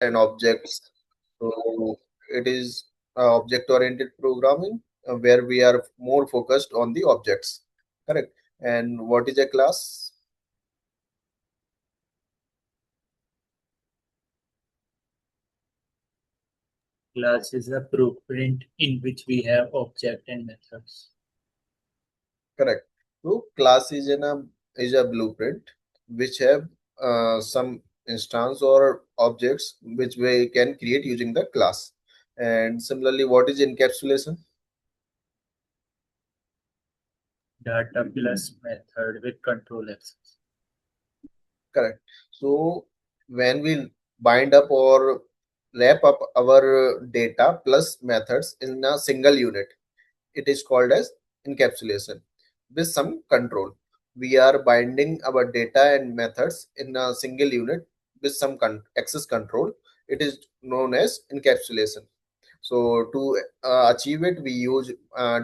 and objects. So it is object-oriented programming where we are more focused on the objects. Correct. And what is a class? Class is a blueprint in which we have object and methods. Correct. So class is a blueprint which have some instance or objects which we can create using the class. And similarly, what is encapsulation? Data plus method with control access. Correct. So when we bind up or wrap up our data plus methods in a single unit, it is called as encapsulation with some control. We are binding our data and methods in a single unit with some access control. It is known as encapsulation. So to achieve it, we use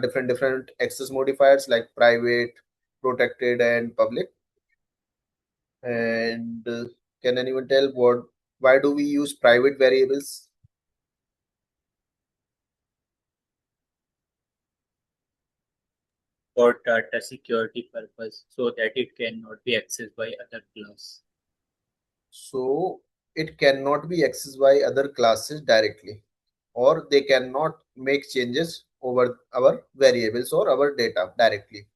different access modifiers like private, protected, and public. And can anyone tell why do we use private variables? For data security purpose so that it cannot be accessed by other class. So it cannot be accessed by other classes directly, or they cannot make changes over our variables or our data directly.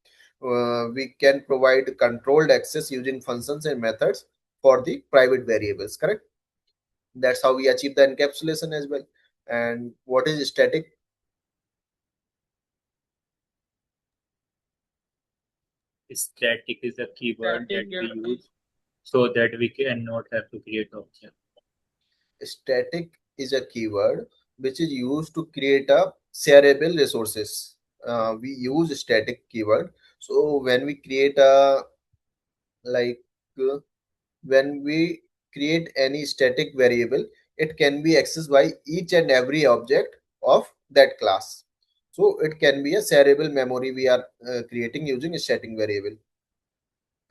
We can provide controlled access using functions and methods for the private variables. Correct. That's how we achieve the encapsulation as well. And what is static? Static is a keyword that we use so that we cannot have to create object. Static is a keyword which is used to create a shareable resources. We use static keyword. So when we create a like uh, when we create any static variable, it can be accessed by each and every object of that class. So it can be a shareable memory we are creating using a static variable.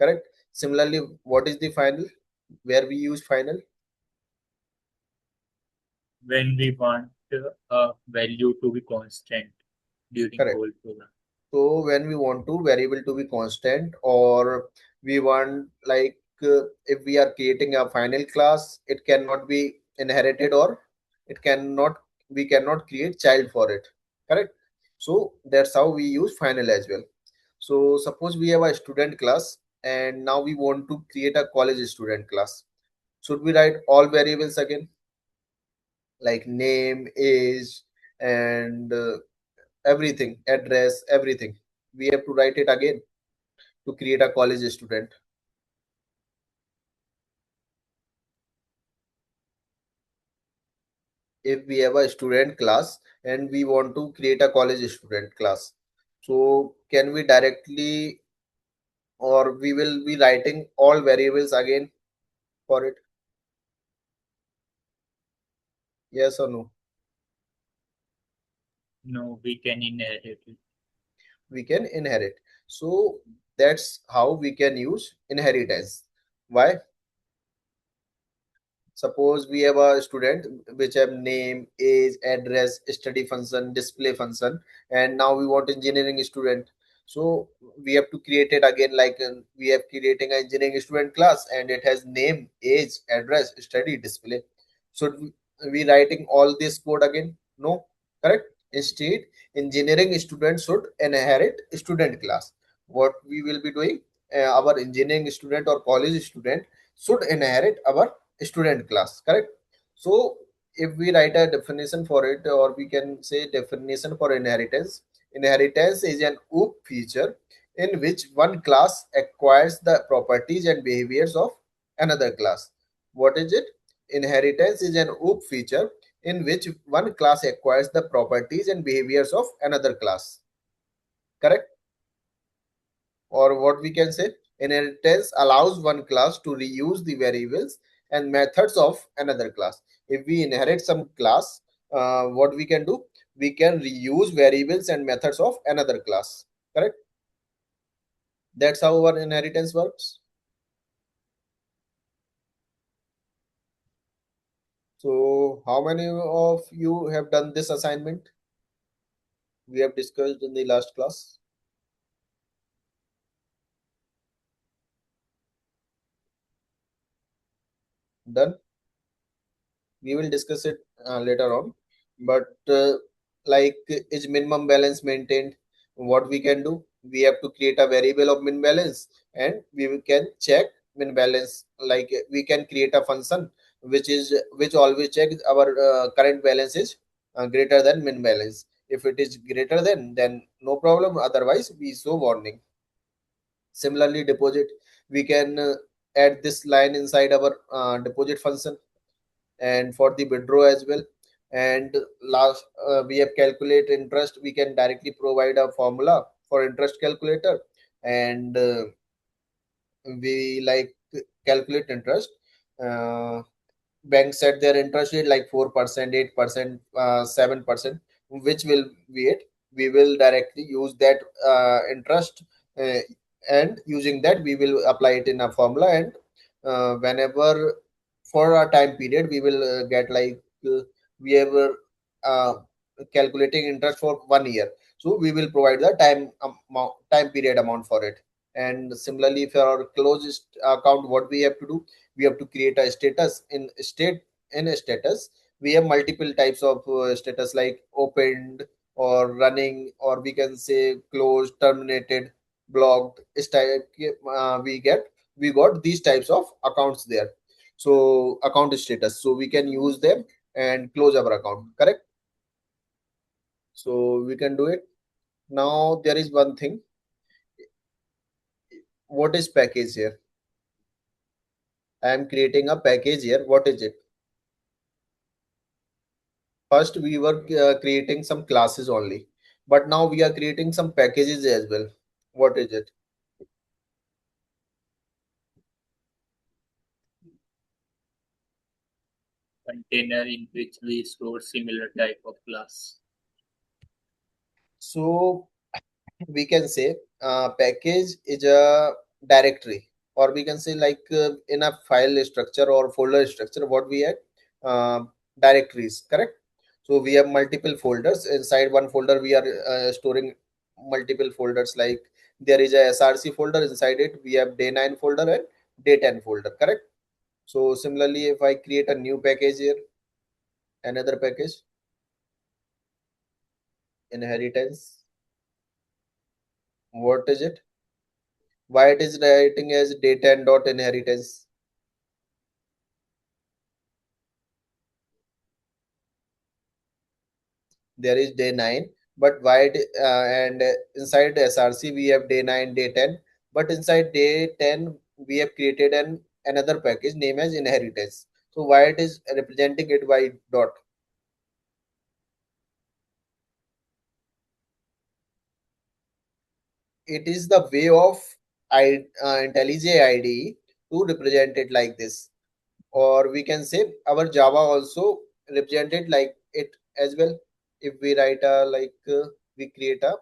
Correct. Similarly, what is the final? Where we use final? When we want a value to be constant during Correct. whole program. So when we want to variable to be constant, or we want if we are creating a final class, it cannot be inherited, or it cannot we cannot create child for it. Correct. So that's how we use final as well. So suppose we have a student class and now we want to create a college student class. Should we write all variables again, like name, age, and everything, address, everything? We have to write it again to create a college student. If we have a student class and we want to create a college student class, so can we directly, or we will be writing all variables again for it? Yes or no? No, we can inherit it. We can inherit. So that's how we can use inheritance. Why? Suppose we have a student which have name, age, address, study function, display function, and now we want engineering student. So we have to create it again, like we have creating an engineering student class, and it has name, age, address, study, display. Should we writing all this code again? No, correct. Instead, engineering student should inherit student class. What we will be doing, our engineering student or college student should inherit our student class. Correct. So if we write a definition for it, or we can say definition for inheritance, inheritance is an OOP feature in which one class acquires the properties and behaviors of another class. What is it? Inheritance is an OOP feature in which one class acquires the properties and behaviors of another class. Correct. Or what we can say, inheritance allows one class to reuse the variables and methods of another class. If we inherit some class, what we can do, we can reuse variables and methods of another class. Correct. That's how our inheritance works. So, how many of you have done this assignment we have discussed in the last class? Done? We will discuss it later on. But like, is minimum balance maintained? What we can do? We have to create a variable of min balance, and can check min balance. Like, we can create a function which always checks our current balance is greater than min balance. If it is greater than, then no problem. Otherwise, we show warning. Similarly, deposit, we can add this line inside our deposit function, and for the withdraw as well. And last, we have calculate interest. We can directly provide a formula for interest calculator, and we like calculate interest. uh, Banks set their interest rate like 4%, 8%, 7%, which will be it. We will directly use that interest, uh, and using that we will apply it in a formula. And whenever for a time period, we will get like, we have uh, calculating interest for 1 year. So we will provide the time period amount for it. And similarly, for our closest account, what we have to do, we have to create a status. In a status, we have multiple types of status, like opened or running, or we can say closed, terminated, blocked. This type, we got these types of accounts there. So account status, so we can use them and close our account, correct? So we can do it. Now there is one thing. What is package here? I am creating a package here. What is it? First, we were creating some classes only, but now we are creating some packages as well. What is it? Container in which we store similar type of class. So we can say package is a directory, or we can say like in a file structure or folder structure, what we had, directories, correct? So we have multiple folders. Inside one folder, we are storing multiple folders. Like, there is a src folder. Inside it, we have day 9 folder and day 10 folder, correct? So similarly, if I create a new package here, another package, inheritance, what is it? Why it is writing as day 10 dot inheritance? There is day 9, but and inside src we have day 9, day 10, but inside day 10 we have created another package named as inheritance. So why it is representing it by dot? It is the way of IntelliJ IDE to represent it like this. Or we can say our Java also represented like it as well. If we write a like, we create a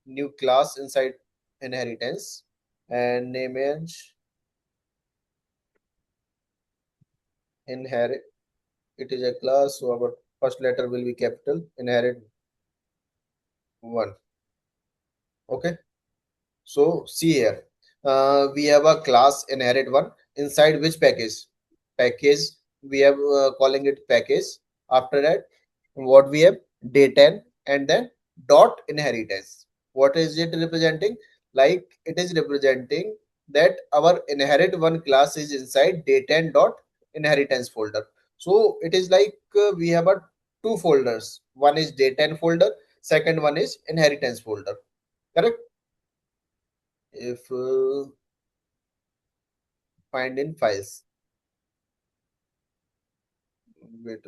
new class inside inheritance, and name is inherit. It is a class, so our first letter will be capital, inherit 1. Okay. So see here, we have a class inherit one, inside which package? Package, we have calling it package. After that, what we have, day 10, and then dot inheritance. What is it representing? Like, it is representing that our inherit one class is inside day 10 dot inheritance folder. So it is like, we have a two folders. One is day 10 folder, second one is inheritance folder. Correct? If find in files, wait,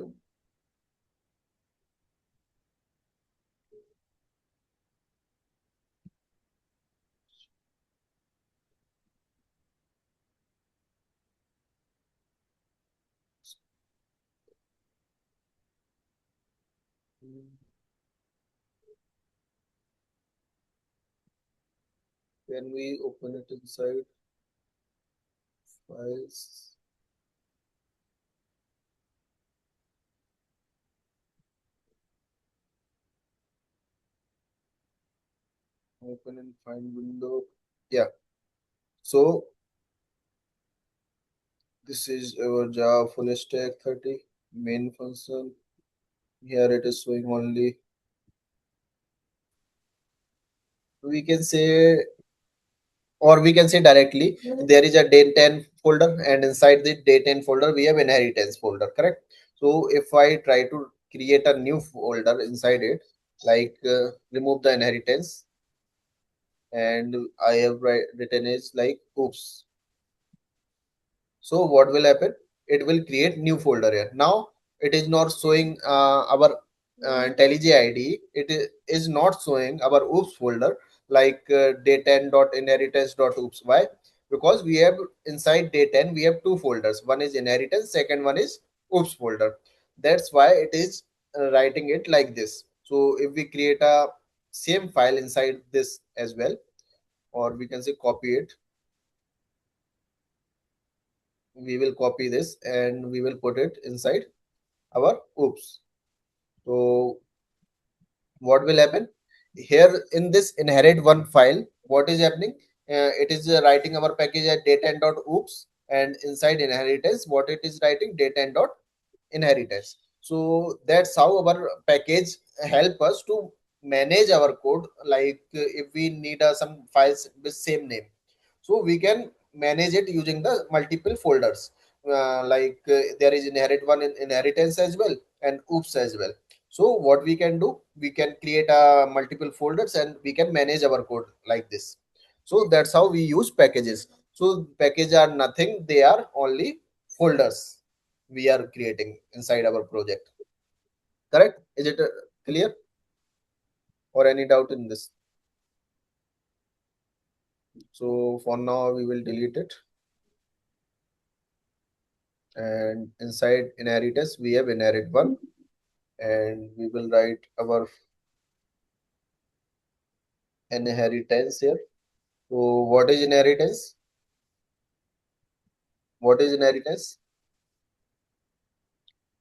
can we open it inside files? Open and find window. Yeah. So this is our Java full stack 30 main function. Here it is showing only, we can say, or we can say directly, there is a day 10 folder, and inside the day 10 folder we have inheritance folder, correct? So if I try to create a new folder inside it, like remove the inheritance, and I have written is like oops. So what will happen? It will create new folder here. Now it is not showing our IntelliJ IDE. Is not showing our oops folder, like day10.inheritance.oops. Why? Because we have inside day10 we have two folders. One is inheritance, second one is oops folder. That's why it is writing it like this. So if we create a same file inside this as well, or we can say copy it, we will copy this and we will put it inside our oops. So what will happen here in this inherit one file? What is happening? It is writing our package at data.oops, and inside inheritance what it is writing data.inheritance. So that's how our package help us to manage our code, like if we need some files with same name, so we can manage it using the multiple folders, there is inherit one in inheritance as well and oops as well. So what we can do, we can create multiple folders and we can manage our code like this. So that's how we use packages. So package are nothing, they are only folders we are creating inside our project, correct? Is it clear, or any doubt in this? So for now we will delete it, and inside inheritance we have inherit one, and we will write our inheritance here. So what is inheritance? What is inheritance?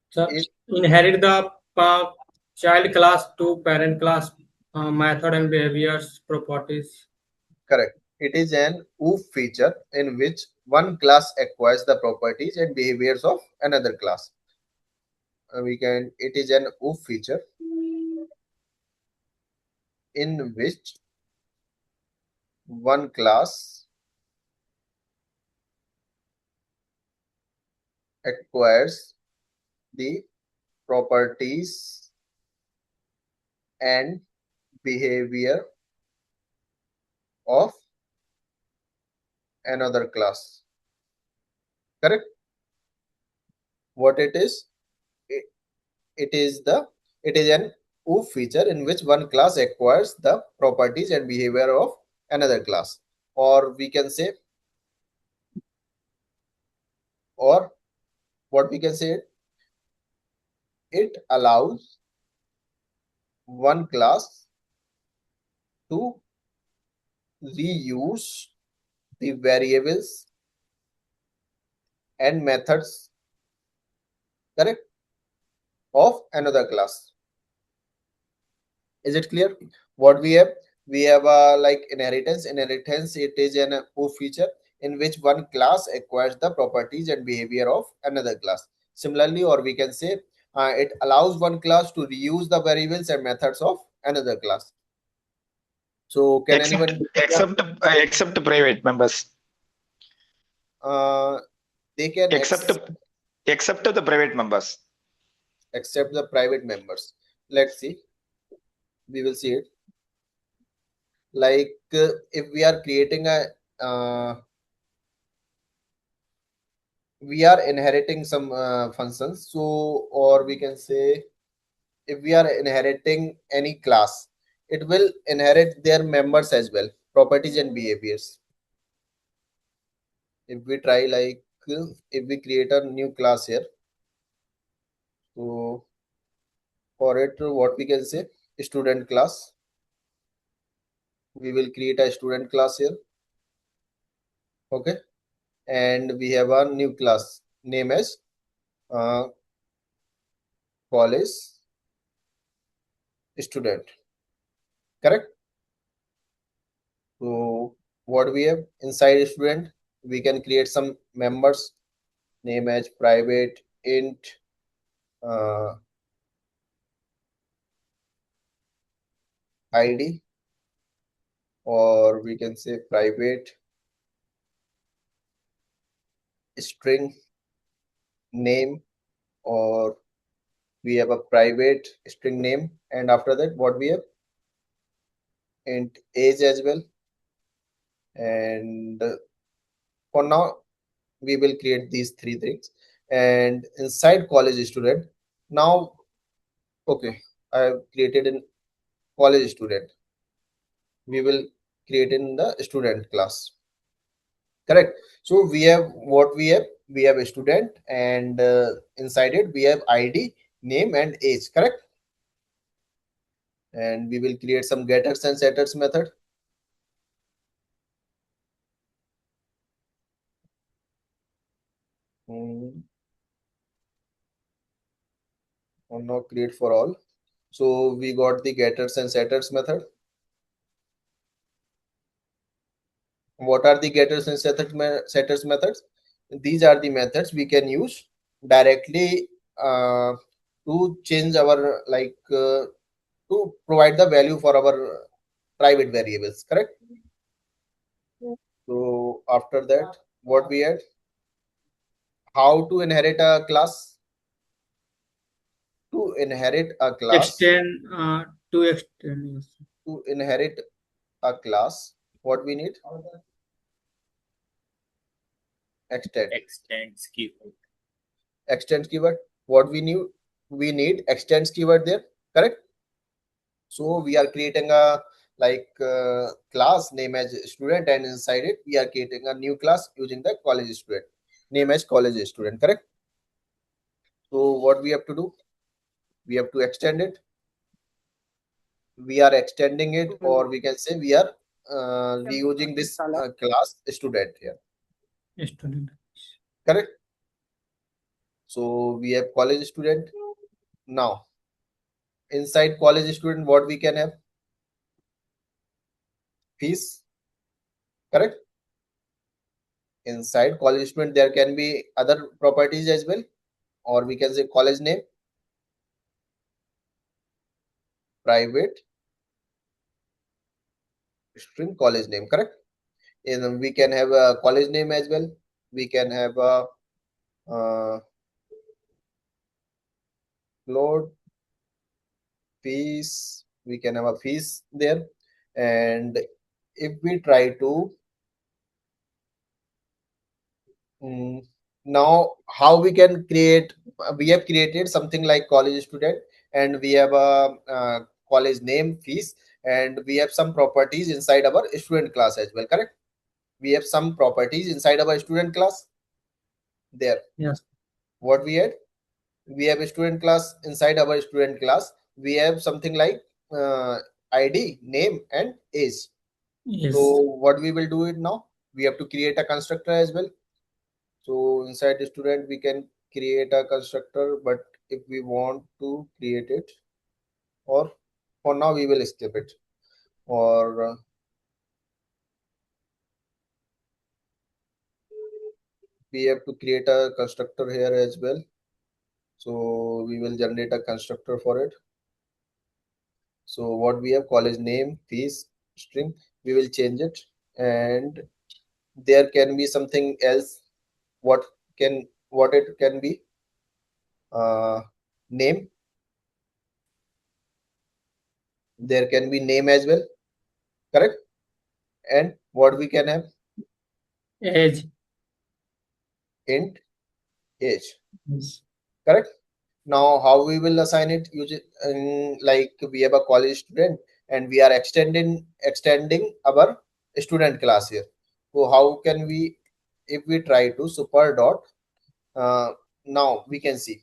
So It inherit the child class to parent class method and behaviors properties. correct. It is an OOF feature in which one class acquires the properties and behaviors of another class. We can. It is an OOF feature in which one class acquires the properties and behavior of another class. Correct. What it is? It is the it is an OOF feature in which one class acquires the properties and behavior of another class, or we can say, or what we can say, it allows one class to reuse the variables and methods, correct, of another class. Is it clear? What we have, we have like inheritance. It is an OOF feature in which one class acquires the properties and behavior of another class. Similarly, or we can say, it allows one class to reuse the variables and methods of another class. So can Except anyone, except the private members. uh, they can Except except the private members. accept the private members? Let's see, we will see it. Like if we are creating a we are inheriting some functions, so, or we can say, if we are inheriting any class, it will inherit their members as well, properties and behaviors. If we try, like if we create a new class here, so for it, what we can say, student class, we will create a student class here. Okay, and we have a new class name as uh, college student, correct? So what we have inside student, we can create some members, name as private int uh, id, or we can say private string name, or we have a private string name, and after that what we have, int age as well. And for now we will create these three things. And inside college student, now, okay, I have created in college student, we will create in the student class, correct? So we have what we have a student, and inside it we have id, name, and age, correct? And we will create some getters and setters method. Hmm, or now create for all. So we got the getters and setters method. What are the getters and setters methods? These are the methods we can use directly to change our to provide the value for our private variables, correct? So after that, what we had, how to inherit a class? To inherit a class, Extend to extend. Yes. to inherit a class, what we need? Extend. Extends keyword. Extends keyword. What we need extends keyword there, correct? So we are creating a class name as student, and inside it we are creating a new class using the college student, name as college student, correct? So what we have to do, we have to extend it. We are extending it, or we can say we are reusing this class student here, Student. correct? So we have college student. Now inside college student, what we can have, fees, correct? Inside college student there can be other properties as well, or we can say college name, private string college name, correct? And we can have a college name as well. We can have a load fees. We can have a fees there. And if we try to mm, now how we can create, we have created something like college student, and we have a college name, fees, and we have some properties inside our student class as well, correct? We have some properties inside our student class there. Yes. What we had, we have a student class. Inside our student class we have something like uh, id, name, and age. So Yes. what we will do it now, we have to create a constructor as well. So inside the student we can create a constructor, but if we want to create it, or for now we will skip it, or we have to create a constructor here as well. So we will generate a constructor for it. So what we have, college name, fees, string, we will change it. And there can be something else. What it can be? Name. There can be name as well, correct? And what we can have, Age. int age, Yes. correct? Now how we will assign it? Using like we have a college student, and we are extending our student class here. So how can we, if we try to super dot, now we can see,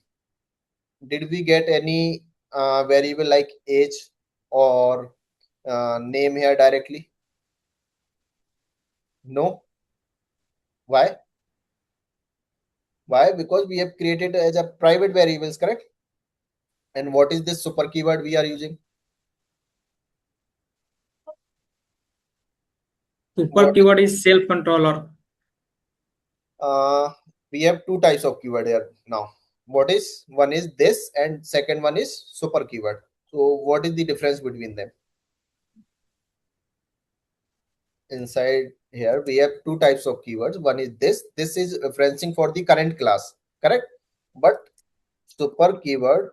did we get any variable like age or name here directly? No. Why? Why? Because we have created as a private variables, correct? And what is this super keyword we are using? Super What keyword is self controller. we have two types of keyword here now. What is one is this and second one is super keyword. So what is the difference between them? Inside here we have two types of keywords. One is this is referencing for the current class, correct? But super keyword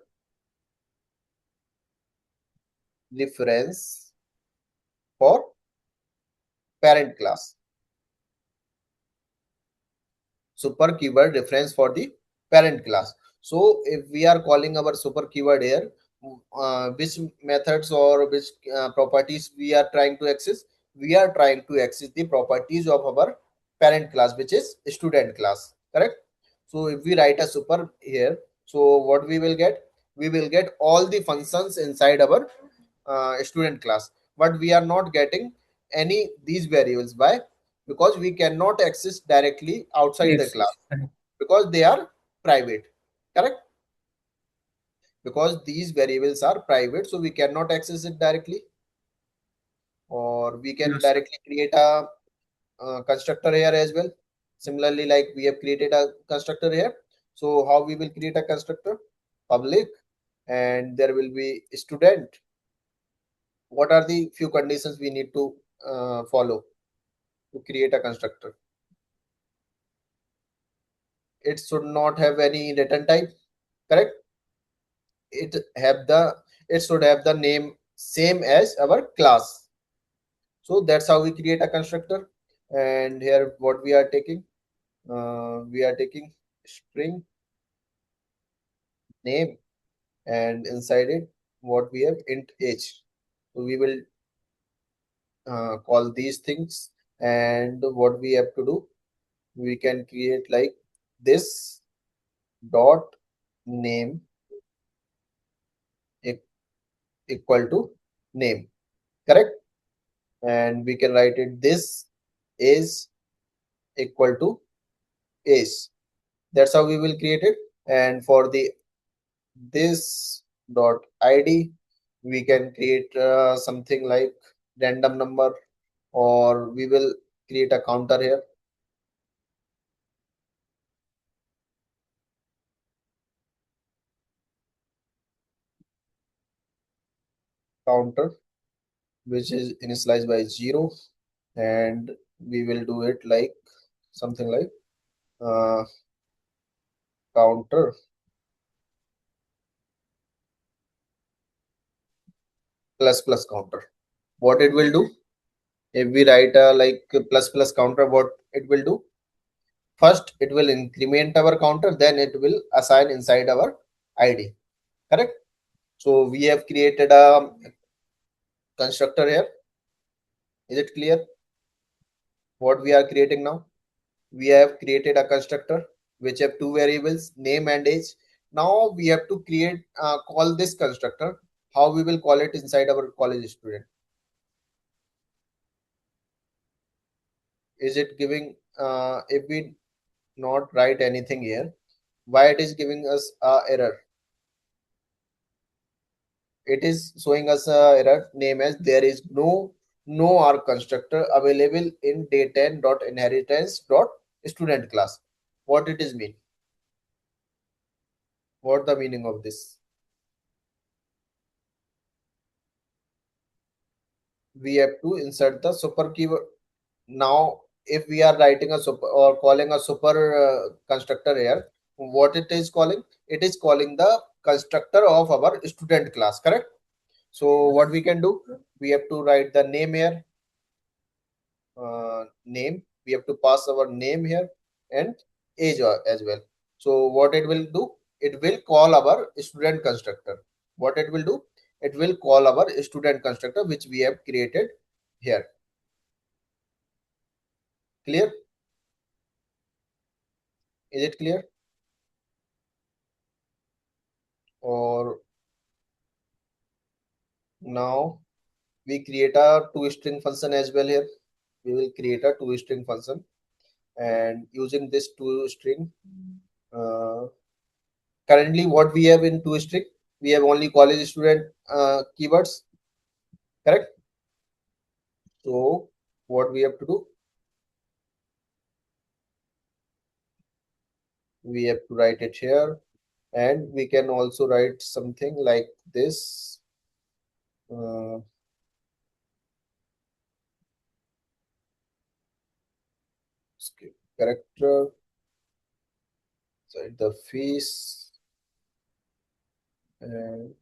reference for parent class. Super keyword reference for the parent class. So if we are calling our super keyword here, which methods or which properties we are trying to access? We are trying to access the properties of our parent class, which is student class, correct? So if we write a super here, so what we will get? We will get all the functions inside our student class, but we are not getting any these variables. Why? Because we cannot access directly outside the Yes. class because they are private, correct? Because these variables are private, so we cannot access it directly. Or we can Yes. directly create a constructor here as well. Similarly, like we have created a constructor here, so how we will create a constructor? Public, and there will be student. What are the few conditions we need to follow to create a constructor? It should not have any return type, correct? it have the it should have the name same as our class. So that's how we create a constructor. And here what we are taking string name, and inside it what we have int age. So we will call these things, and what we have to do, we can create like this dot name e- equal to name, correct? And we can write it this is equal to age. That's how we will create it. And for the this dot id, we can create something like random number, or we will create a counter here, counter, which is initialized by 0. And we will do it like something like uh, counter plus plus counter. What it will do, if we write like plus plus counter, what it will do? First it will increment our counter, then it will assign inside our id, correct? So we have created a constructor here. Is it clear what we are creating now? We have created a constructor which have two variables, name and age. Now we have to create call this constructor. How we will call it inside our college student? Is it giving if we not write anything here, why it is giving us a error? It is showing us a error name as there is no R constructor available in day10 dot inheritance dot student class. What it is mean? What the meaning of this? We have to insert the super keyword. Now if we are writing a super or calling a super constructor here, what it is calling? It is calling the constructor of our student class, correct? So what we can do, we have to write the name here, name. We have to pass our name here and age as well. So what it will do, it will call our student constructor. What it will do, it will call our student constructor which we have created here. Clear? Is it clear? Or now we create a two string function as well here. We will create a two string function, and using this two string, uh, currently what we have in two string, we have only college student keywords, correct? So what we have to do? We have to write it here, and we can also write something like this. uh, Character inside the face, and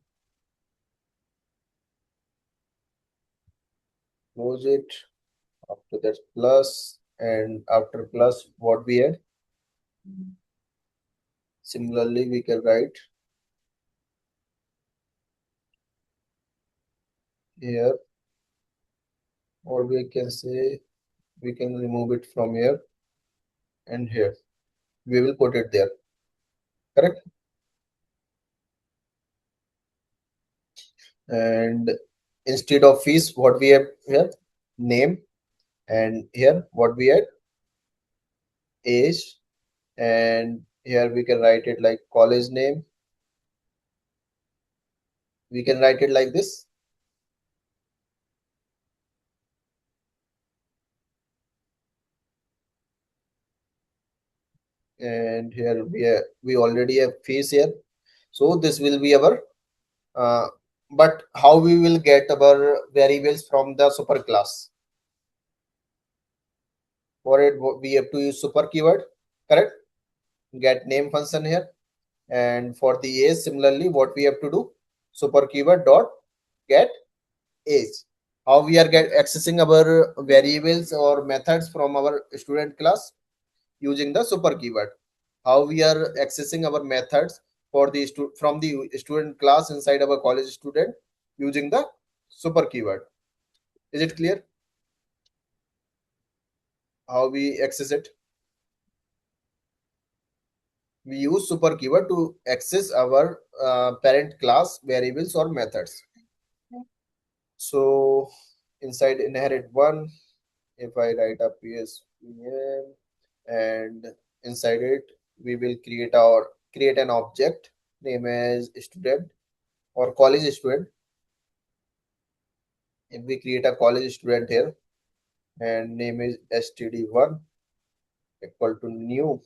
close it. After that plus, and after plus what we add. Similarly we can write here, or we can say we can remove it from here, and here we will put it there. Correct. And instead of fees, what we have here? Name. And here what we add? Age. And here we can write it like college name. We can write it like this. And here we already have fees here. So this will be our but how we will get our variables from the super class? For it, we have to use super keyword, correct? Get name function here. And for the age, similarly, what we have to do? Super keyword dot get age. How we are accessing our variables or methods from our student class? Using the super keyword. How we are accessing our methods for the from the student class inside our college student? Using the super keyword. Is it clear how we access it? We use super keyword to access our parent class variables or methods. So inside inherit one, if I write a PSPM, and inside it we will create an object name as student or college student. If we create a college student here, and name is std1 equal to new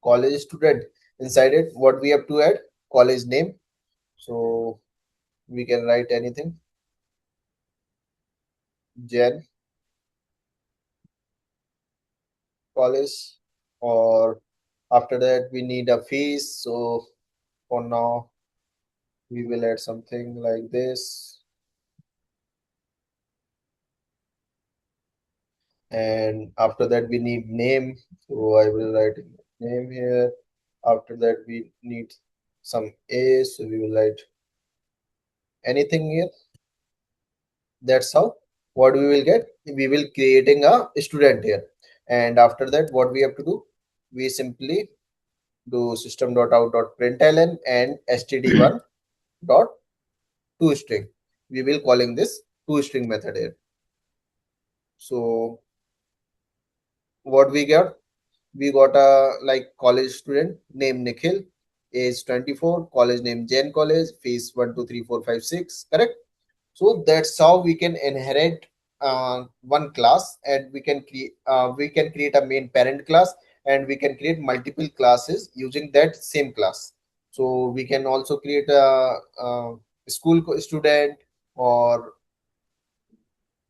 college student. Inside it, what we have to add? College name. So we can write anything. Jen college, or after that we need a fees. So for now we will add something like this, and after that we need name. So I will write name here. After that we need some a, so we will write anything here. That's how what we will get. We will creating a student here, and after that what we have to do? We simply do system.out.println and std1 dot toString. We will calling this toString method here. So what we got? We got a like college student named Nikhil, age 24, college name Jain College, fees 1 2 3 4 5 6. Correct. So that's how we can inherit one class, and we can create a main parent class, and we can create multiple classes using that same class. So we can also create a student, or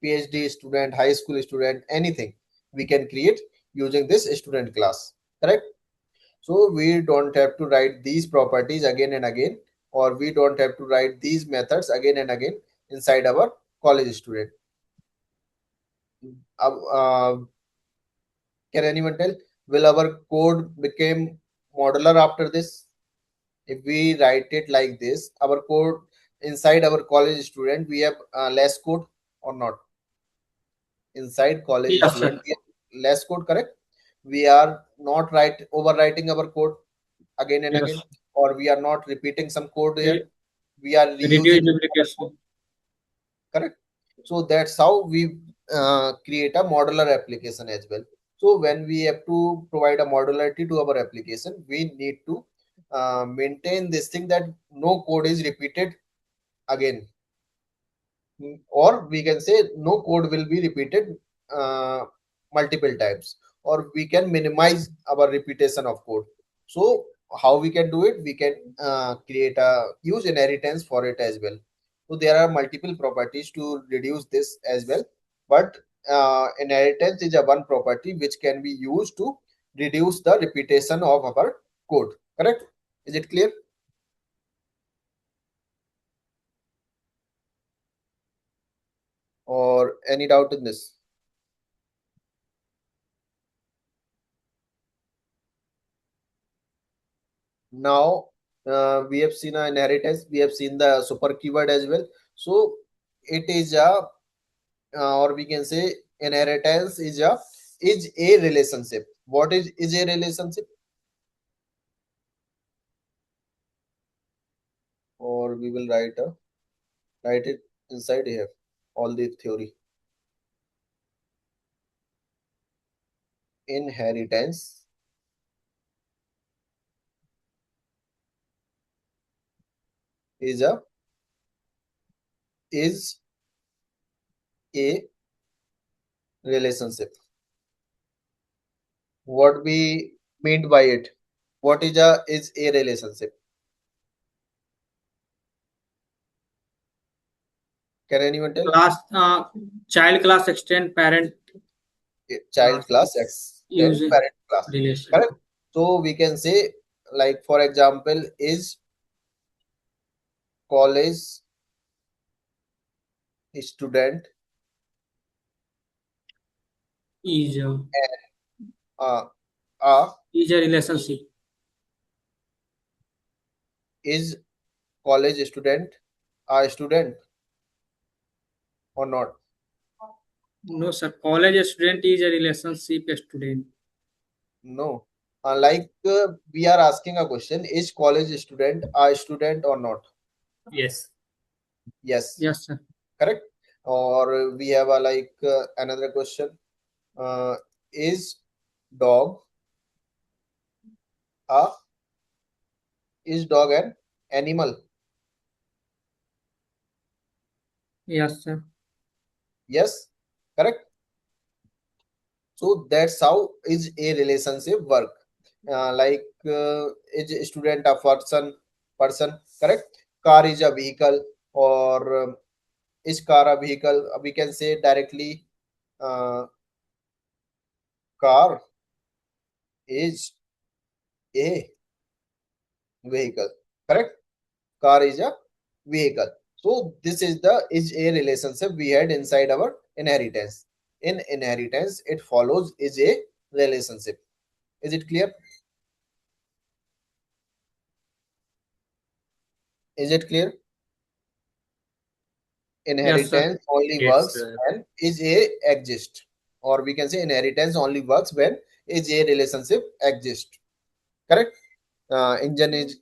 PhD student, high school student, anything we can create using this student class. Correct. So we don't have to write these properties again and again, or we don't have to write these methods again and again inside our college student. Uh, uh, can anyone tell? Will our code become modular after this? If we write it like this, our code inside our college student, we have less code or not? Inside college Yes, student, sir. we have less code, correct? We are not overwriting our code again and again, Yes. or we are not repeating some code here. Re- We are Reduce reusing our code, duplication. correct? So that's how we create a modular application as well. So when we have to provide a modularity to our application, we need to maintain this thing that no code is repeated again. or we can say no code will be repeated uh, multiple times, or we can minimize our repetition of code. So how we can do it? We can create a use inheritance for it as well. So there are multiple properties to reduce this as well, but inheritance is a one property which can be used to reduce the repetition of our code. Correct? Is it clear? Or any doubt in this? Now we have seen an inheritance, we have seen the super keyword as well. So it is a or we can say inheritance is a relationship. What is a relationship? Or we will write it inside here, all the theory. Inheritance is is a relationship. What we mean by it? What is a relationship? Can anyone tell? Class, child class extend parent Child class extend using parent class. relation. Correct. So we can say, like for example, is college student Is uh, uh, is a relationship. is college student a student or not? No, sir. College student is a relationship student. No. We are asking a question: is college student a student or not? Yes. Yes. Yes, sir. Correct. Or we have a another question: uh, is dog a is dog an animal? Yes, sir. Yes. Correct. So that's how is a relationship work. Is a student a person? Correct. Car is a vehicle, or is car a vehicle? We can say directly, uh, car is a vehicle. Correct. Car is a vehicle. So this is the is a relationship we had inside our inheritance. In inheritance, it follows is a relationship. Is it clear? Is it clear? Yes, sir. Inheritance only Yes, works sir. when is a exist, or we can say inheritance only works when is a relationship exist. Correct. Engine is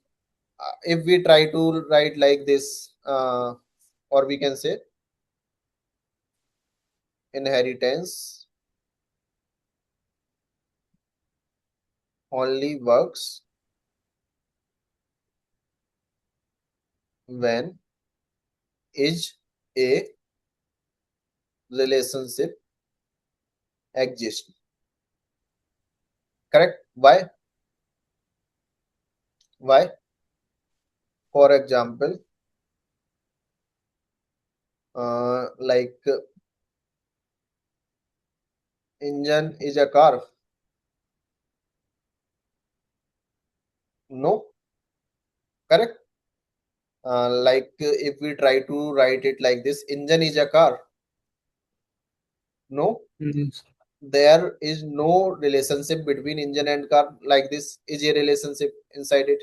if we try to write like this, or we can say inheritance only works when is a relationship exist. Correct. Why? For example, engine is a car. No. Correct. If we try to write it like this, engine is a car. No, Mhm. there is no relationship between engine and car. Like this is a relationship inside it.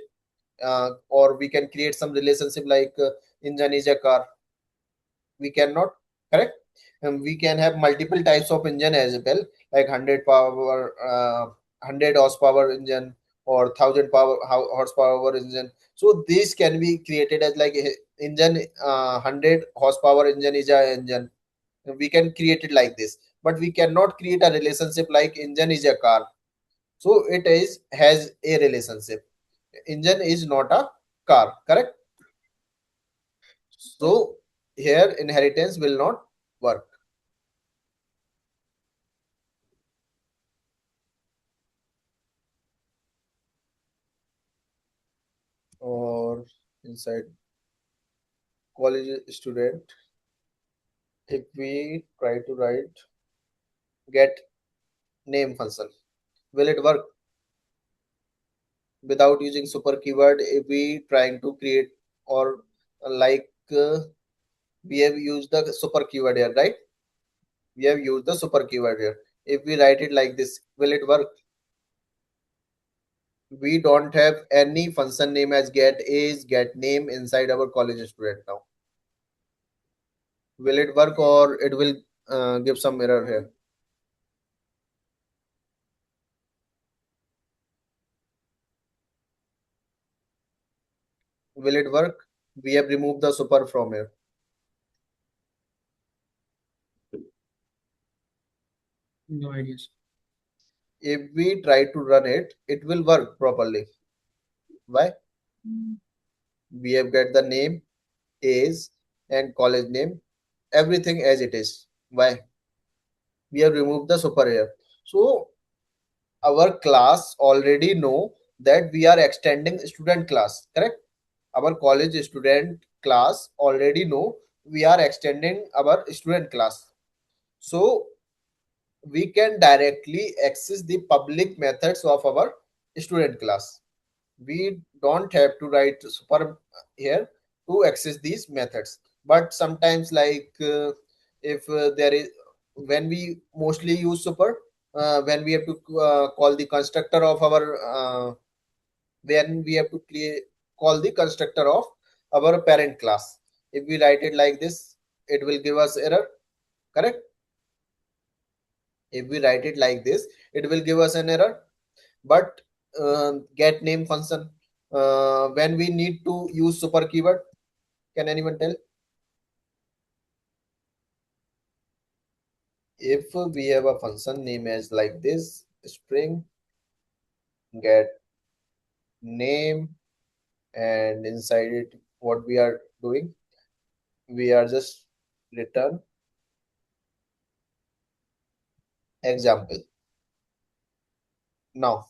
Or we can create some relationship engine is a car. We cannot. Correct. And we can have multiple types of engine as well, like 100 power, 100 horsepower engine, or 1000 horsepower engine. So these can be created as engine, 100 horsepower engine is a engine. We can create it like this, but we cannot create a relationship like engine is a car. So it is has a relationship. Engine is not a car. Correct. So here inheritance will not work. Or inside college student, if we try to write get name function, will it work without using super keyword? If we trying to create or like we have used the super keyword here, right? We have used the super keyword here. If we write it like this, will it work? We don't have any function name as get age, get name inside our college student now. Will it work or it will give some error here? Will it work? We have removed the super from here. No ideas. If we try to run it, it will work properly. Why? We have got the name, age, and college name, everything as it is. Why? We have removed the super here. So our class already know that we are extending student class, correct? Our college student class already know we are extending our student class. So we can directly access the public methods of our student class. We don't have to write super here to access these methods. But sometimes like if there is, when we mostly use super, when we have to call the constructor of our when we have to call the constructor of our parent class. If we write it like this, it will give us error, correct? If we write it like this, it will give us an error. But get name function, when we need to use super keyword, can anyone tell? If we have a function name as like this, string get name, and inside it what we are doing, we are just return example. Now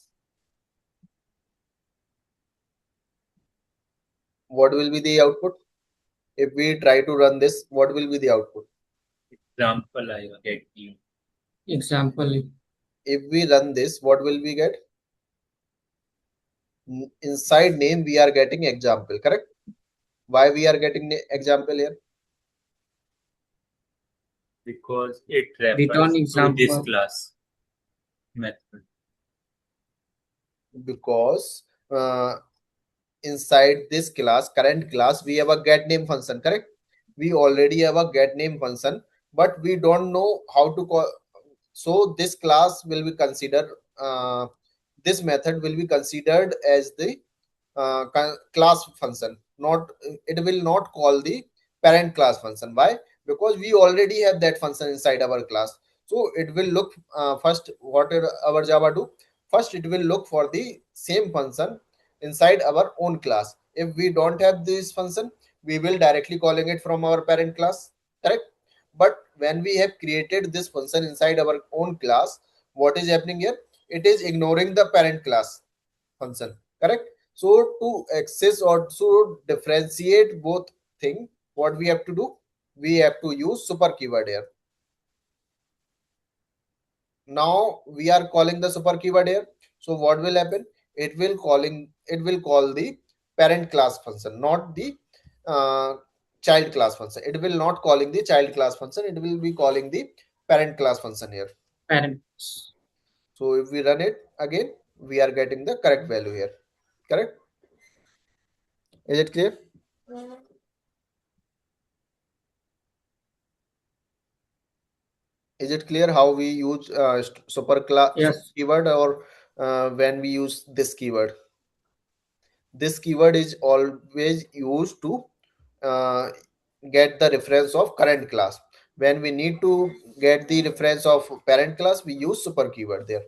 what will be the output? If we try to run this, what will be the output? Example, I get you. Example. If we run this, what will we get? Inside name we are getting example, correct? Why we are getting example here? Because it Return refers to this example. class method. Because inside this class, current class, we have a get name function, correct? We already have a get name function, but we don't know how to call. So this class will be considered, this method will be considered as the class function. Not, it will not call the parent class function. Why? Because we already have that function inside our class. So it will look, first what our Java do. First, it will look for the same function inside our own class. If we don't have this function, we will directly calling it from our parent class, correct? But when we have created this function inside our own class, what is happening here? It is ignoring the parent class function, correct? So to access or to differentiate both thing, what we have to do, we have to use super keyword here. Now we are calling the super keyword here. So what will happen? It will call the parent class function, not the uh, child class function. It will not calling the child class function, it will be calling the parent class function here. Parents. So if we run it again, we are getting the correct value here, correct? Is it clear? Is it clear how we use super class super Yes. keyword, or when we use this keyword? This keyword is always used to uh, get the reference of current class. When we need to get the reference of parent class, we use super keyword there.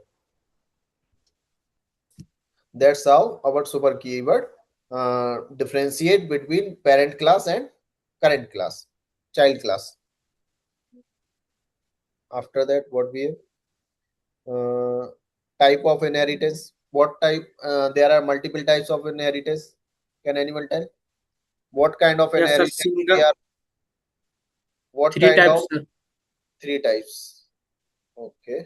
That's how our super keyword differentiate between parent class and current class. child class. After that, what we have? Type of inheritance. What type? There are multiple types of inheritance. Can anyone tell what kind of Yes, sir. inheritance we Single are? What three kind of types, sir. three types? Okay,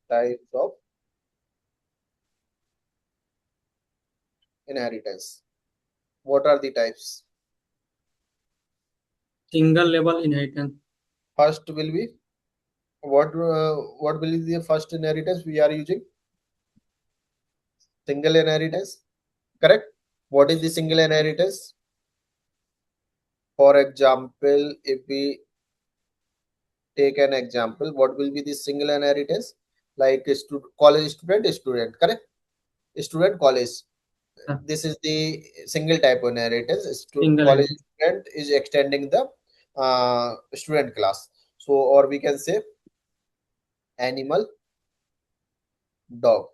types of inheritance. What are the types? Single level inheritance. First will be what will be the first inheritance we are using? Single inheritance. Correct. What is the single inheritance? For example, if we take an example, what will be the single inheritance? Like a college student, student, correct? Student, college. Sir. This is the single type of inheritance. Single College inheritance. student is extending the student class. So, or we can say animal, dog,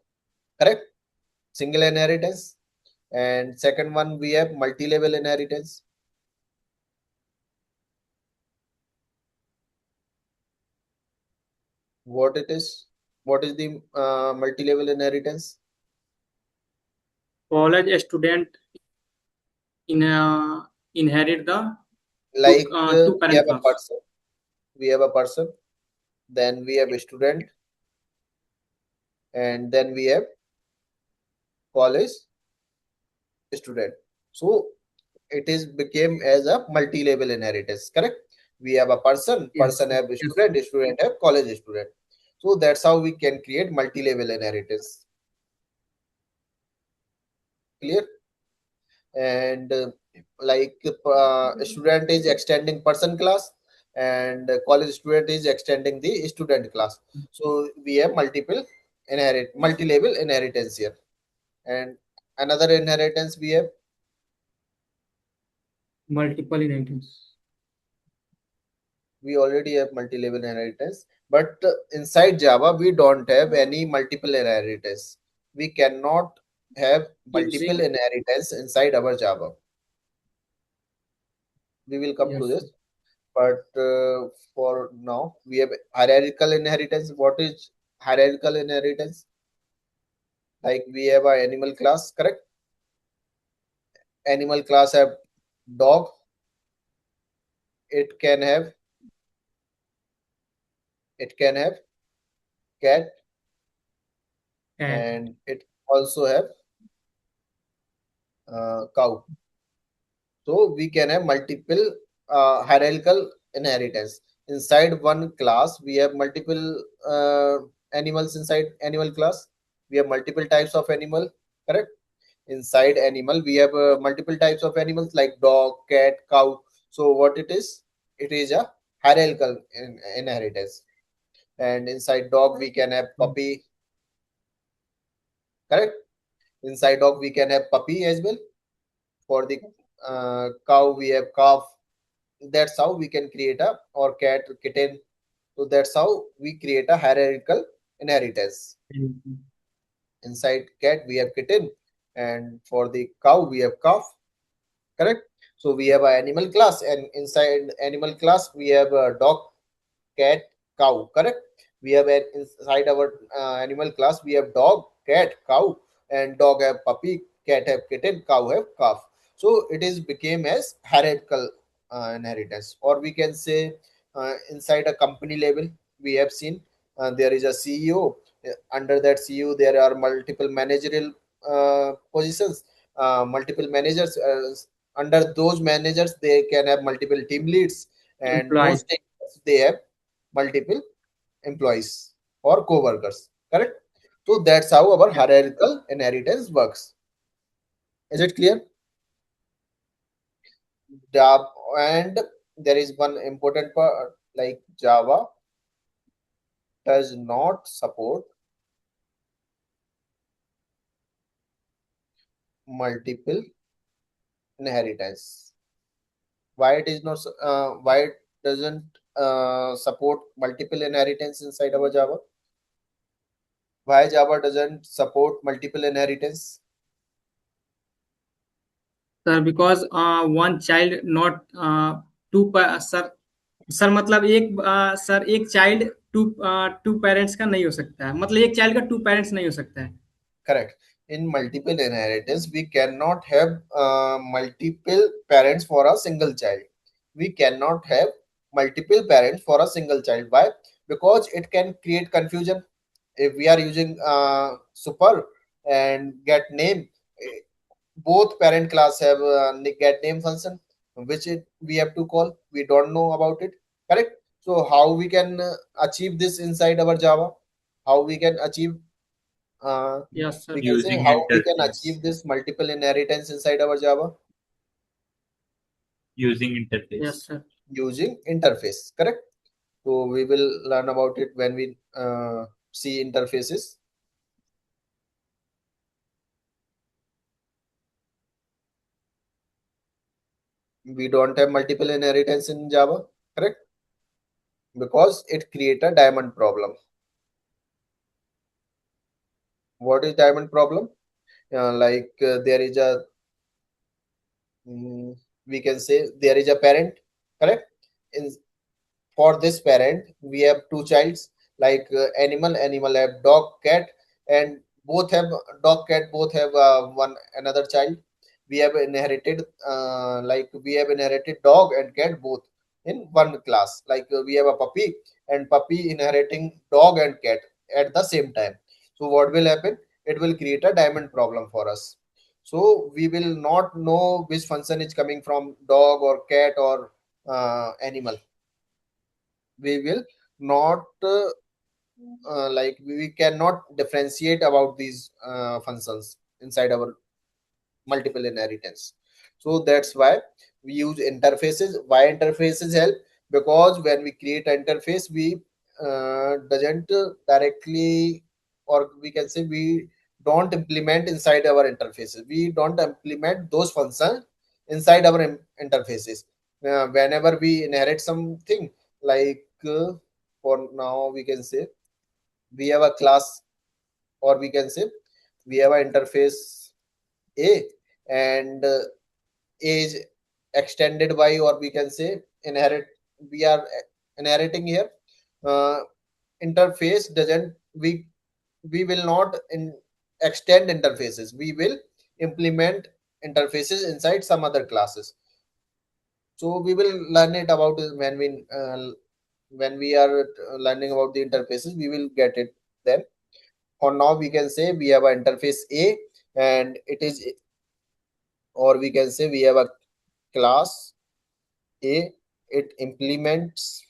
correct? Single inheritance. And second one, we have multi-level inheritance. What it is? What is the multi-level inheritance? College student inherit the Like two we parent have a class. person, we have a person, then we have a student, and then we have college student. So it is became as a multi-level inheritance, correct? We have a person, Yes, person sir. have a Yes. student, student have college student. So that's how we can create multi-level inheritance. Clear? And like student is extending person class, and college student is extending the student class. So we have multi-level inheritance here. And another inheritance we have, Multiple inheritance. we already have multi-level inheritance, but inside Java we don't have any multiple inheritance. We cannot have multiple Using inheritance inside our Java. We will come to yes, this, sir. but for now we have hierarchical inheritance. What is hierarchical inheritance? Like we have a animal class, correct? Animal class have dog, it can have it can have cat, Cat. and it also have cow. So we can have multiple hierarchical inheritance. Inside one class, we have multiple animals inside animal class. We have multiple types of animal, correct? Inside animal, we have multiple types of animals like dog, cat, cow. So what it is? It is a hierarchical inheritance. And inside dog, we can have puppy, correct? Inside dog, we can have puppy as well. For the cow, we have calf. That's how we can create a or cat kitten. So that's how we create a hierarchical inheritance. Mhm. Inside cat we have kitten, and for the cow we have calf, correct? So we have a animal class, and inside animal class we have a dog, cat, cow, correct? We have an inside our animal class we have dog, cat, cow, and dog have puppy, cat have kitten, cow have calf. So it is became as hierarchical inheritance, or we can say inside a company level we have seen there is a CEO. Under that CEO there are multiple managerial positions, multiple managers. Under those managers they can have multiple team leads, and Employees. those they have multiple employees or co-workers, correct? So that's how our Yes. hierarchical inheritance works. Is it clear? Java, and there is one important part, like Java does not support multiple inheritance. Why it is not why it doesn't support multiple inheritance inside our Java? Why Java doesn't support multiple inheritance? Sir because one child not two sir मतलब sir एक child two parents का नहीं हो सकता है, मतलब एक child का टू पेरेंट्स नहीं हो सकता है। Correct. In multiple inheritance, we cannot have multiple parents for a single child. We cannot have multiple parents for a single child. Why? Because it can create confusion. If we are using super and get name, both parent class have get name function, which we have to call. We don't know about it. Correct. So how we can achieve this inside our Java? How we can achieve uh, yes we sir. can say Using how we can interface. achieve this multiple inheritance inside our Java Using yes interface. Sir. using interface, correct? So we will learn about it when we see interfaces. We don't have multiple inheritance in Java, correct? Because it create a diamond problem. What is diamond problem? There is a we can say there is a parent, correct? In for this parent we have two childs, animal have dog cat, and both have dog cat both have one another child. We have inherited we have inherited dog and cat both in one class, we have a puppy and puppy inheriting dog and cat at the same time. So what will happen? It will create a diamond problem for us. So we will not know which function is coming from dog or cat or animal. We will not we cannot differentiate about these functions inside our multiple inheritance. So that's why we use interfaces. Why interfaces help? Because when we create an interface, we doesn't directly, or we can say we don't implement inside our interfaces. We don't implement those functions inside our interfaces. Whenever we inherit something, for now we can say we have a class, or we can say we have an interface A, and is extended by, or we can say inherit, we are inheriting here. uh, Interface doesn't, we will not extend interfaces, we will implement interfaces inside some other classes. So we will learn it about it when we are learning about the interfaces, we will get it then. For now we can say we have an interface A, and it is, or we can say we have a class A. It implements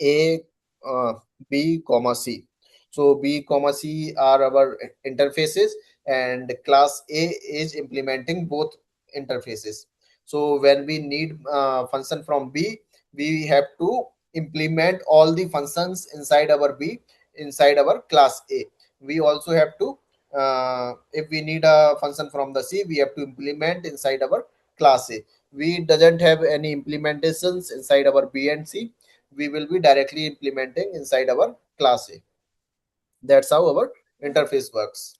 A, uh, B, comma C. So B, comma C are our interfaces, and class A is implementing both interfaces. So when we need function from B, we have to implement all the functions inside our B, inside our class A. We also have to, if we need a function from the C, we have to implement inside our class A. We doesn't have any implementations inside our B and C, we will be directly implementing inside our class A. That's how our interface works.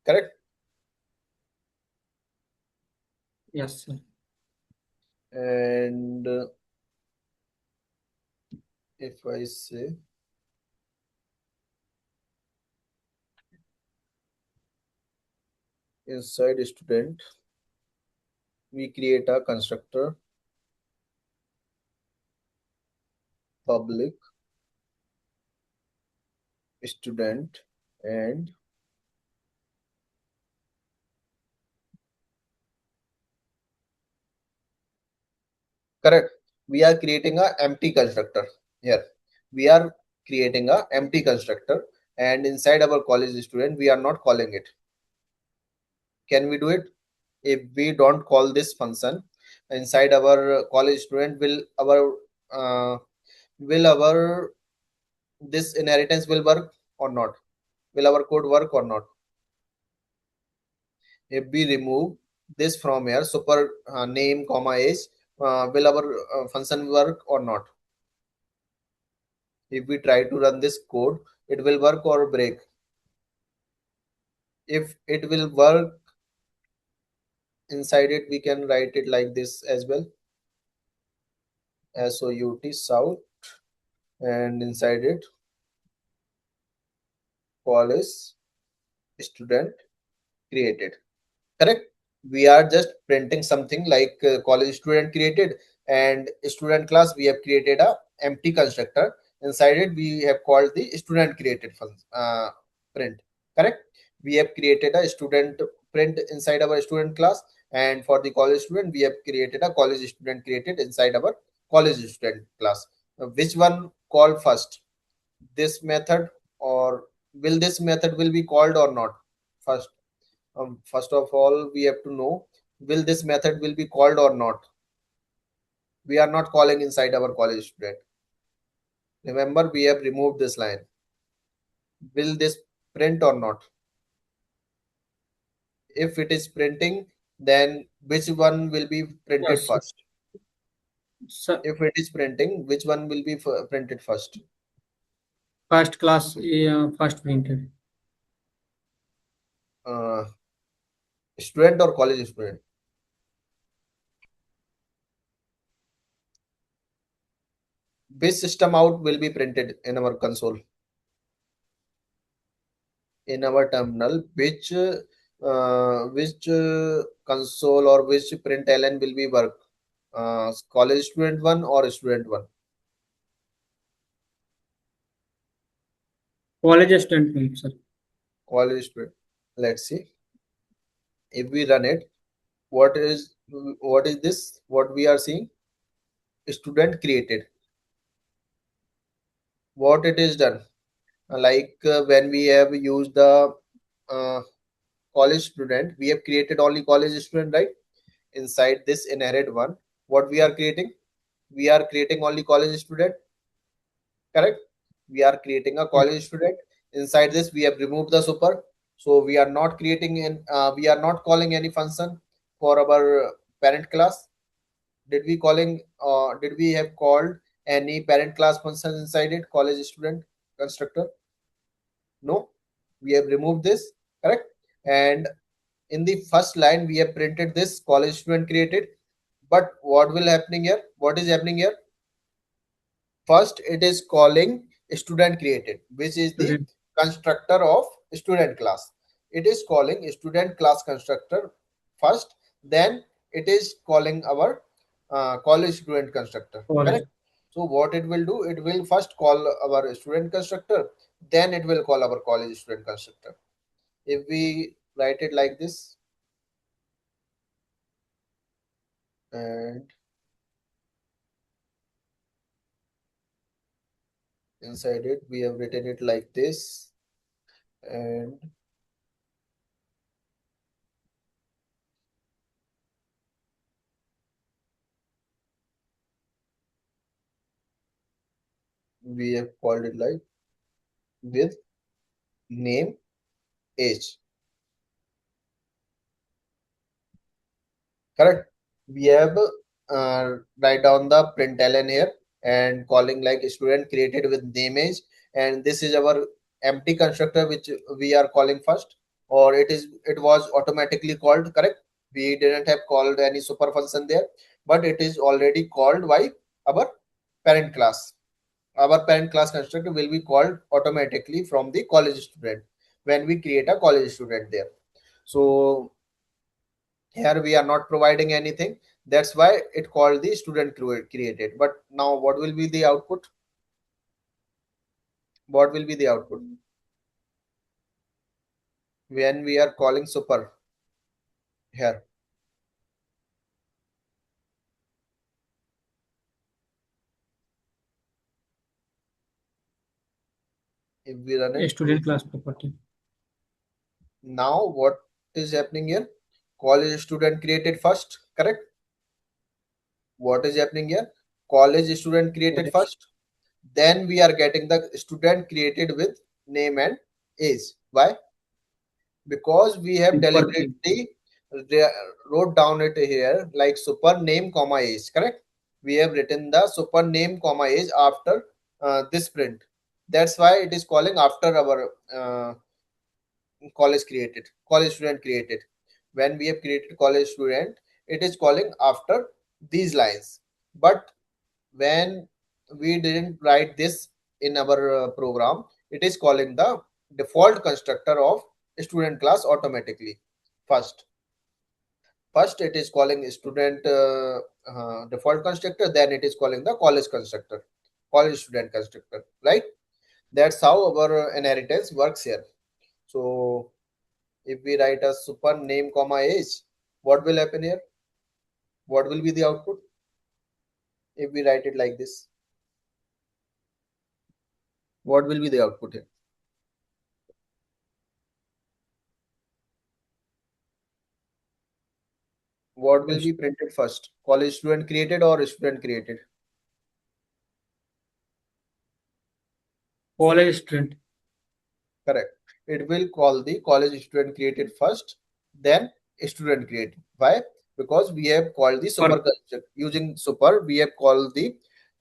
Correct? Yes sir. And if I say inside student, we create a constructor public student, and correct, we are creating a empty constructor here. We are creating a empty constructor, and inside our college student we are not calling it. Can we do it? If we don't call this function inside our college student, uh, will our this inheritance will work or not? Will our code work or not? If we remove this from here, super name comma age, will our function work or not? If we try to run this code, it will work or break? If it will work, inside it we can write it like this as well, SOUT South, and inside it college student created. Correct. We are just printing something like college student created, and student class we have created a empty constructor. Inside it we have called the student created print. Correct. We have created a student print inside our student class, and for the college student we have created a college student created inside our college student class. Which one called first, this method, or will this method will be called or not first? First of all we have to know, will this method will be called or not? We are not calling inside our college student. Remember, we have removed this line. Will this print or not? If it is printing, then which one will be printed Yes. first? Sir, If it is printing, which one will be printed first? first class, first printed. uh, Student or college student? Which system out will be printed in our console, in our terminal? Which console or which println will be work? College student one or student one? College student print, sir. College student. Let's see if we run it. What is this? What we are seeing? Student created. What it is done? Like when we have used the uh, college student, we have created only college student, right? Inside this inherit one, what we are creating? We are creating only college student. Correct. We are creating a Yes. college student. Inside this we have removed the super, so we are not creating in we are not calling any function for our parent class. Did we have called any parent class function inside it, college student constructor? No, we have removed this. Correct. And in the first line we have printed this college student created. But what will happening here? What is happening here? First, it is calling student created, which is the Student. constructor of student class. It is calling student class constructor first, then it is calling our college student constructor. College. Correct. So what it will do? It will first call our student constructor, then it will call our college student constructor. If we write it like this, and inside it we have written it like this, and we have called it like with name, age. Correct. We have write down the println here and calling like student created with name, age, and this is our empty constructor which we are calling first, or it was automatically called. Correct. We didn't have called any super function there, but it is already called by our parent class. Our parent class constructor will be called automatically from the college student when we create a college student there. So here we are not providing anything. That's why it called the student created. But now what will be the output? What will be the output when we are calling super here? If we run it Student class property. now, what is happening here? College student created first. Correct. What is happening here? College student created College. first. Then we are getting the student created with name and age. Why? Because we have Super key. deliberately re- wrote down it here like super name comma age. Correct. We have written the super name comma age after this print. That's why it is calling after our college student created. when we have created college student, it is calling after these lines. But when we didn't write this in our program, it is calling the default constructor of student class automatically. First, first it is calling student default constructor, then it is calling the college constructor, college student constructor, right? That's how our inheritance works here. So if we write a super name comma age, what will happen here? What will be the output if we write it like this? What will be the output here? What will be printed first? College student created or student created? college student. Correct. It will call the college student created first, then student created. Why? Because we have called the super Or construct using super. We have called the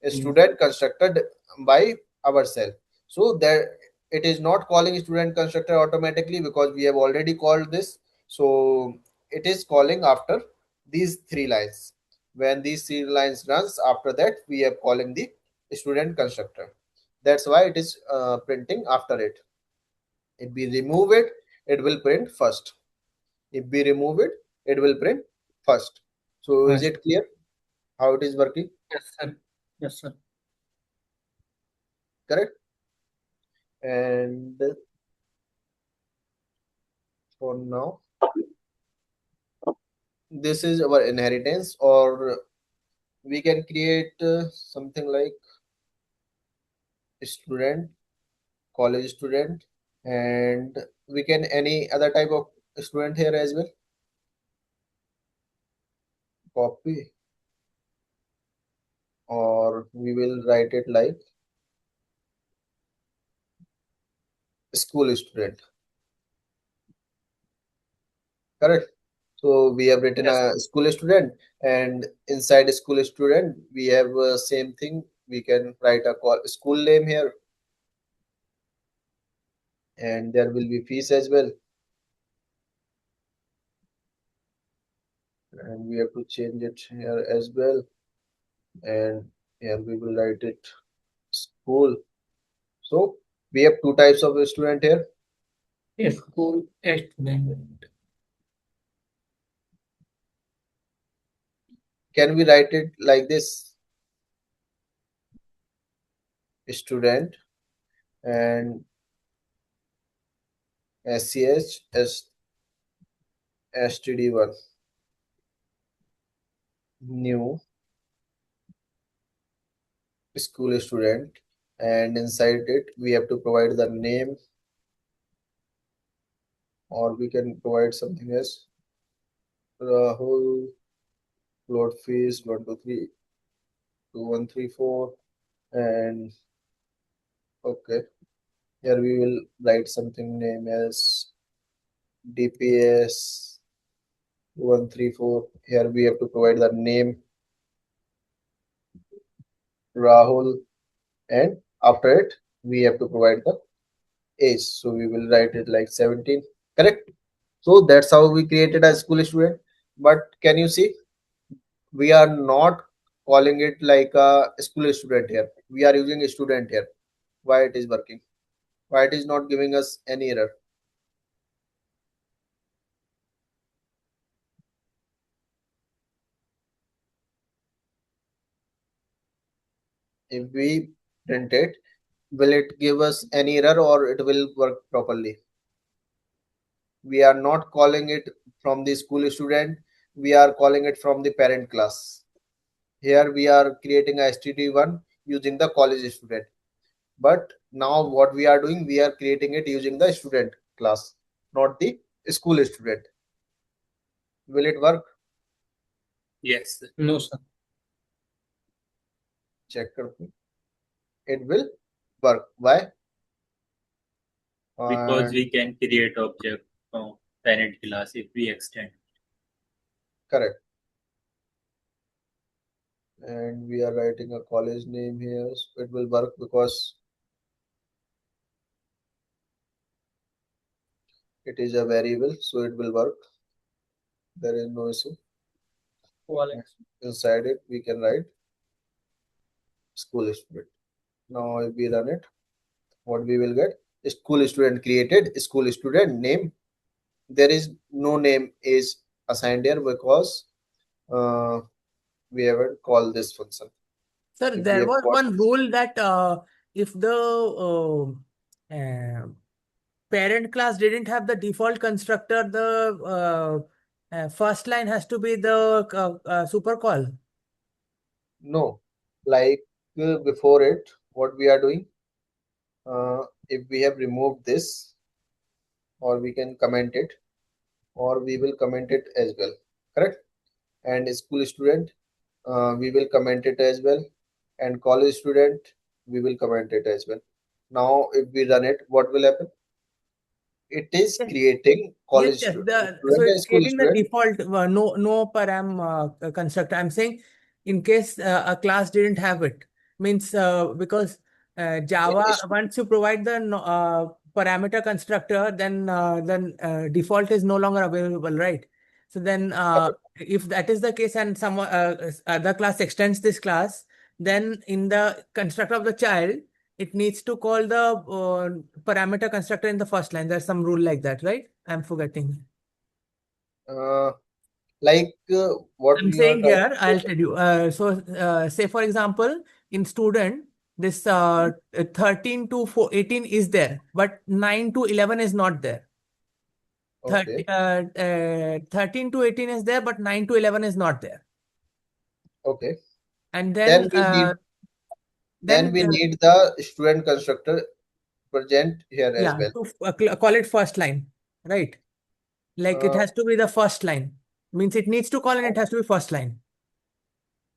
mm, student constructed by ourselves. So that it is not calling student constructor automatically because we have already called this. So it is calling after these three lines. When these three lines runs, after that we are calling the student constructor. That's why it is printing after it. If we remove it, it will print first. If we remove it, it will print first. So is yes, it clear how it is working? yes, sir. Yes, sir. Correct. And for now, this is our inheritance, or we can create something like student, college student, and we can any other type of student here as well. Copy, or we will write it like school student. Correct. So we have written Yes, a school student, and inside school student, we have same thing. We can write a school name here, and there will be fees as well. And we have to change it here as well. And here we will write it school. So we have two types of student here. yes, school student. Can we write it like this? Student and SCH STD1 new school student, and inside it we have to provide the name, or we can provide something else. Rahul, load fees 123 2134, and okay, here we will write something name as DPS 134. Here we have to provide the name Rahul, and after it we have to provide the age. So we will write it like 17. Correct. So that's how we created a school student. But can you see, we are not calling it like a school student here. We are using a student here. Why it is working? Why it is not giving us any error? If we print it, will it give us any error or it will work properly? We are not calling it from the school student. We are calling it from the parent class. Here we are creating a STD1 using the college student. But now what we are doing, we are creating it using the student class, not the school student. Will it work? Yes, No, sir. Check करते. It will work. Why? because And we can create object from parent class if we extend. correct. And we are writing a college name here. So it will work because it is a variable, so it will work. There is no issue. Inside it, we can write school student. Now, if we run it, what we will get? School student created, school student name. There is no name is assigned here because uh, we haven't called this function. Sir, If we there have was called, one rule that if the parent class didn't have the default constructor, the first line has to be the super call. no, like before it, what we are doing, if we have removed this, or we can comment it, or we will comment it as well, correct? And school student, we will comment it as well, and college student, we will comment it as well. Now, if we run it, what will happen? It is Yes, creating yes, college yes. So student it's and school creating the student. default no param constructor. I'm saying in case a class didn't have it, means because In Java, once you provide the parameter constructor, then default is no longer available, right? So then if that is the case and some other class extends this class, then in the constructor of the child, it needs to call the parameter constructor in the first line. There's some rule like that, right? I'm forgetting. uh, like what I'm we are saying trying here, to I'll say. tell you. Say for example, in student, this 13 to 18 is there, but 9 to 11 is not there. Okay, 13 to 18 is there, but 9 to 11 is not there. okay. And Then then, we need then then we need the student constructor present here as yeah, well. to call it first line, right? Like it Uh, has to be the first line. Means it needs to call and it has to be first line.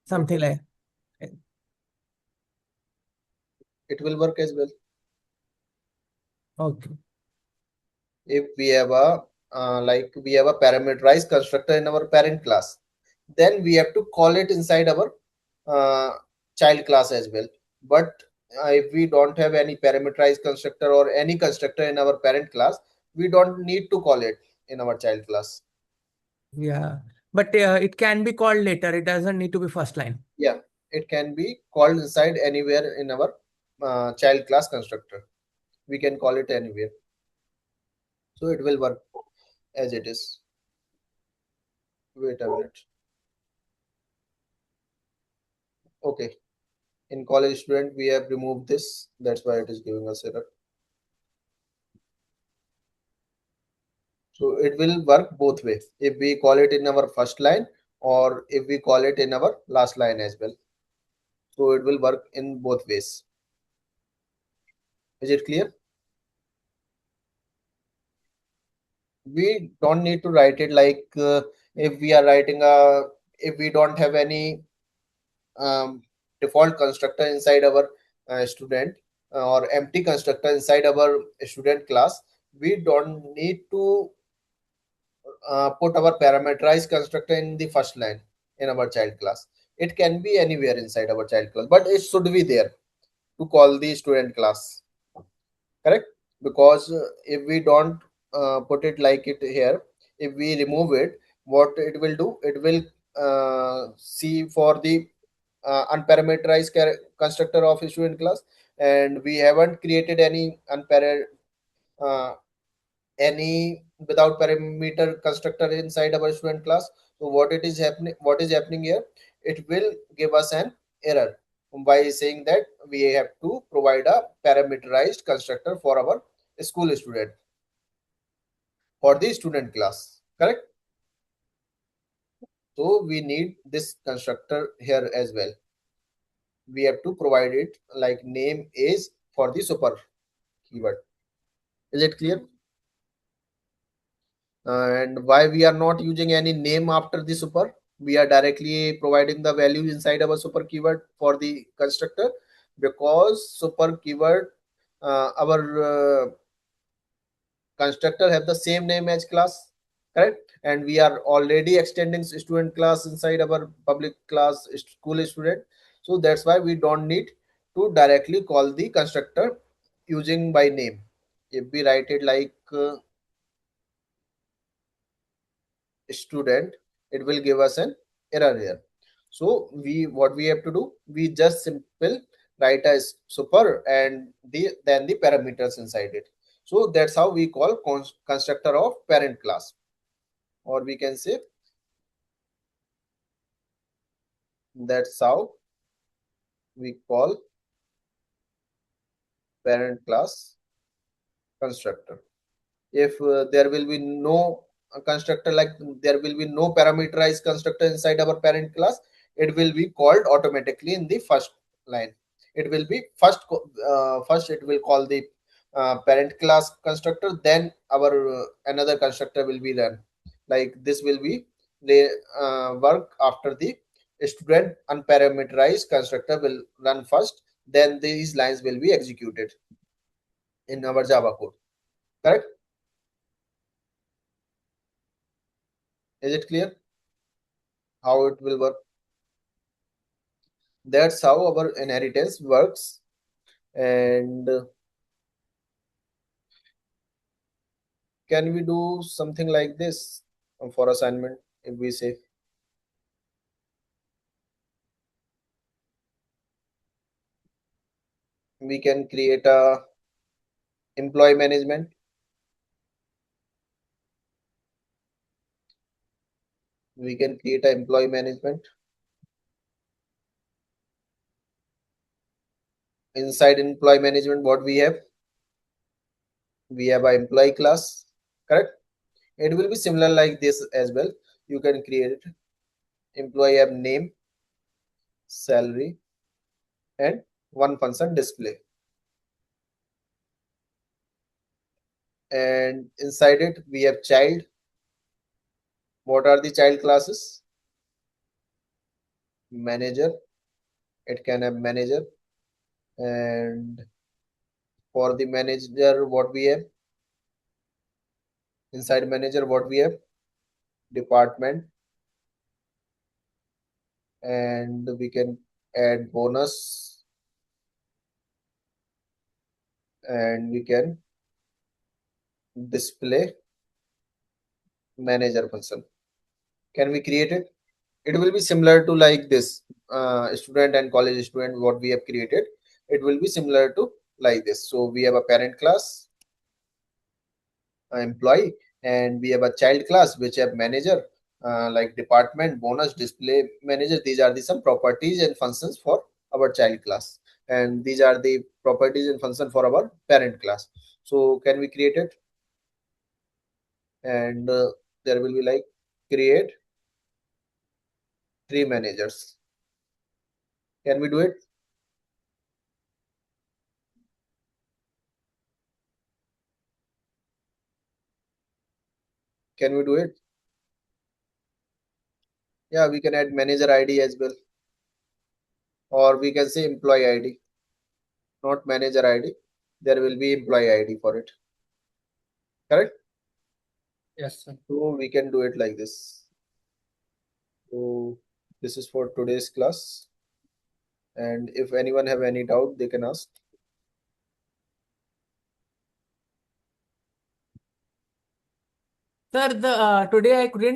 Something okay, like. it will work as well. Okay. If we have a like we have a parameterized constructor in our parent class, then we have to call it inside our child class as well. But if we don't have any parameterized constructor or any constructor in our parent class, we don't need to call it in our child class. Yeah. But it can be called later. It doesn't need to be first line. Yeah, it can be called inside anywhere in our child class constructor. We can call it anywhere, so it will work as it is. Wait a minute. Okay, in college student we have removed this, that's why it is giving us error. So it will work both way, if we call it in our first line or if we call it in our last line as well. So it will work in both ways. Is it clear? We don't need to write it like if we are writing a, if we don't have any um, default constructor inside our student or empty constructor inside our student class, we don't need to put our parameterized constructor in the first line in our child class. It can be anywhere inside our child class, but it should be there to call the student class, correct? Because if we don't put it like it here, if we remove it, what it will do, it will see for the unparameterized constructor of a student class, and we haven't created any uh, any without parameter constructor inside our student class. So what is happening here, it will give us an error by saying that we have to provide a parameterized constructor for our school student for the student class, correct? So we need this constructor here as well. We have to provide it like name is for the super keyword. Is it clear? And why we are not using any name after the super, we are directly providing the values inside our super keyword for the constructor, because super keyword our constructor have the same name as class, correct? And we are already extending student class inside our public class school student, so that's why we don't need to directly call the constructor using by name. If we write it like student, it will give us an error here. So what we have to do, we just simple write a super and then the parameters inside it. So that's how we call constructor of parent class, or we can say that's how we call parent class constructor. If there will be no constructor, like there will be no parameterized constructor inside our parent class, it will be called automatically in the first line. It will be first it will call the parent class constructor, then our another constructor will be run. Like this will be the work after the student unparameterized constructor will run first, then these lines will be executed in our Java code. Correct? Is it clear how it will work? That's how our inheritance works. And can we do something like this for assignment? If we say we can create a employee management, we can create a employee management. Inside employee management, what we have a employee class. Correct? It will be similar like this as well. You can create employee have name, salary, and one function display. And inside it we have child. What are the child classes? Manager, it can have manager. And for the manager, what we have inside manager, what we have department, and we can add bonus, and we can display manager function. Can we create it? It will be similar to like this student and college student, what we have created. It will be similar to like this. So we have a parent class, employee, and we have a child class which have manager, like department, bonus, display manager. These are the some properties and functions for our child class, and these are the properties and function for our parent class. So can we create it? And there will be like create 3 managers. Can we do it? Can we do it? Yeah, we can add manager ID as well, or we can say employee ID, not manager ID. There will be employee ID for it. Correct? Yes, sir. So we can do it like this. So this is for today's class. And if anyone have any doubt, they can ask. Sir, the today I couldn't